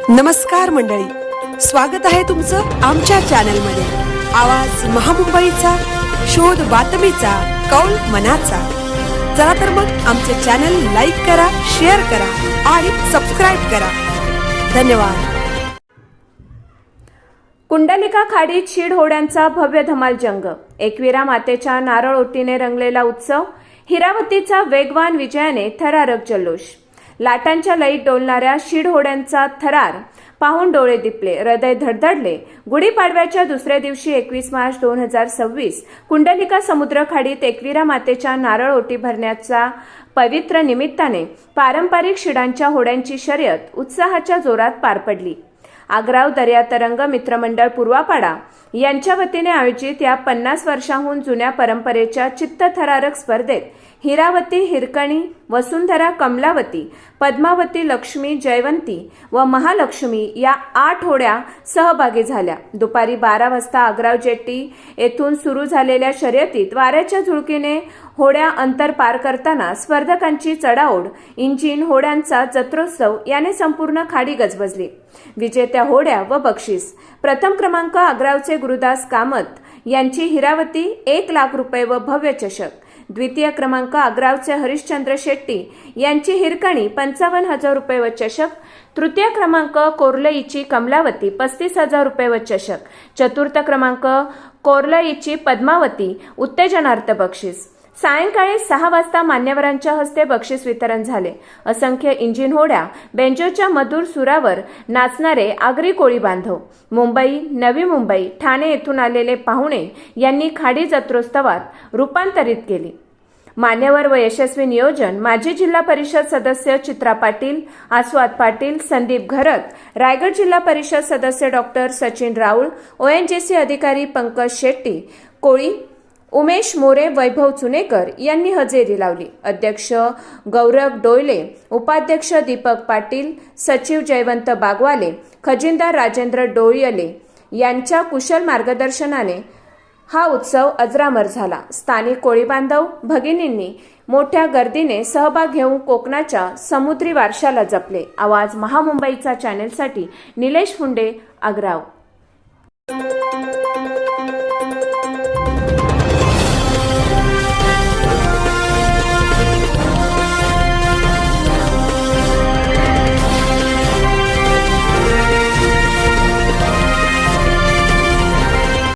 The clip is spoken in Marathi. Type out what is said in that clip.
नमस्कार मंडळी, स्वागत आहे तुमचं आमच्या चॅनलमध्ये। आवाज महामुंबईचा, शोध बातमीचा, कौल मनाचा। चला तर मग आमचे चॅनल लाईक करा, शेअर करा आणि सबस्क्राइब करा। धन्यवाद। कुंडलिका खाडीत शीड होड्यांचा भव्य धमाल जंग। एकविरा मातेच्या नारळ ओटीने रंगलेला उत्सव, हिरावतीचा वेगवान विजयाने थरारक जल्लोष। लाटांच्या लयीत डोलणाऱ्या शीड होड्यांचा थरार पाहून डोळे दिपले, हृदय धडधडले। गुढीपाडव्याच्या दुसऱ्या दिवशी 21 मार्च 2026 कुंडलिका समुद्र खाडीत एकविरा मातेच्या नारळ ओटी भरण्याच्या पवित्र निमित्ताने पारंपरिक शिडांच्या होड्यांची शर्यत उत्साहाच्या जोरात पार पडली। आग्राव दर्या तरंग मित्रमंडळ पूर्वापाडा यांच्या वतीने आयोजित या 50 वर्षांहून जुन्या परंपरेच्या चित्तथरारक स्पर्धेत हिरावती, हिरकणी, वसुंधरा, कमलावती, पद्मावती, लक्ष्मी, जयवंती व महालक्ष्मी या 8 होड्या सहभागी झाल्या। दुपारी 12 वाजता आग्राव जेट्टी येथून सुरू झालेल्या शर्यतीत वाऱ्याच्या झुळकीने होड्या अंतर पार करताना स्पर्धकांची चढाओढ, इंजिन, होड्यांचा जत्रोत्सव याने संपूर्ण खाडी गजबजली। विजेत्या होड्या व बक्षीस: प्रथम क्रमांक आग्रावचे गुरुदास कामत यांची हिरावती 1 लाख रुपये व भव्य चषक। द्वितीय क्रमांक आग्रावचे हरिश्चंद्र शेट्टी यांची हिरकणी 55,000 रुपये व चषक। तृतीय क्रमांक कोर्लईची कमलावती 35,000 रुपये व चषक। चतुर्थ क्रमांक कोर्लईची पद्मावती उत्तेजनार्थ बक्षीस। सायंकाळी 6 वाजता मान्यवरांच्या हस्ते बक्षीस वितरण झाले। असंख्य इंजिन होड्या, बेंजोच्या मधुर सुरावर नाचणारे आगरी कोळी बांधव, मुंबई, नवी मुंबई, ठाणे येथून आलेले पाहुणे यांनी खाडी जत्रोत्सवात रूपांतरित केली। मान्यवर व यशस्वी नियोजन माजी जिल्हा परिषद सदस्य चित्रा पाटील, आस्वाद पाटील, संदीप घरत, रायगड जिल्हा परिषद सदस्य डॉक्टर सचिन राऊळ, ONGC अधिकारी पंकज शेट्टी कोळी, उमेश मोरे, वैभव चुनेकर यांनी हजेरी लावली। अध्यक्ष गौरव डोयले, उपाध्यक्ष दीपक पाटील, सचिव जयवंत बागवाले, खजिनदार राजेंद्र डोळियले यांच्या कुशल मार्गदर्शनाने हा उत्सव अजरामर झाला। स्थानिक कोळी बांधव भगिनींनी मोठ्या गर्दीने सहभाग घेऊन कोकणाच्या समुद्री वारशाला जपले। आवाज महामुंबईचा चॅनेलसाठी निलेश फुंडे, आग्राव।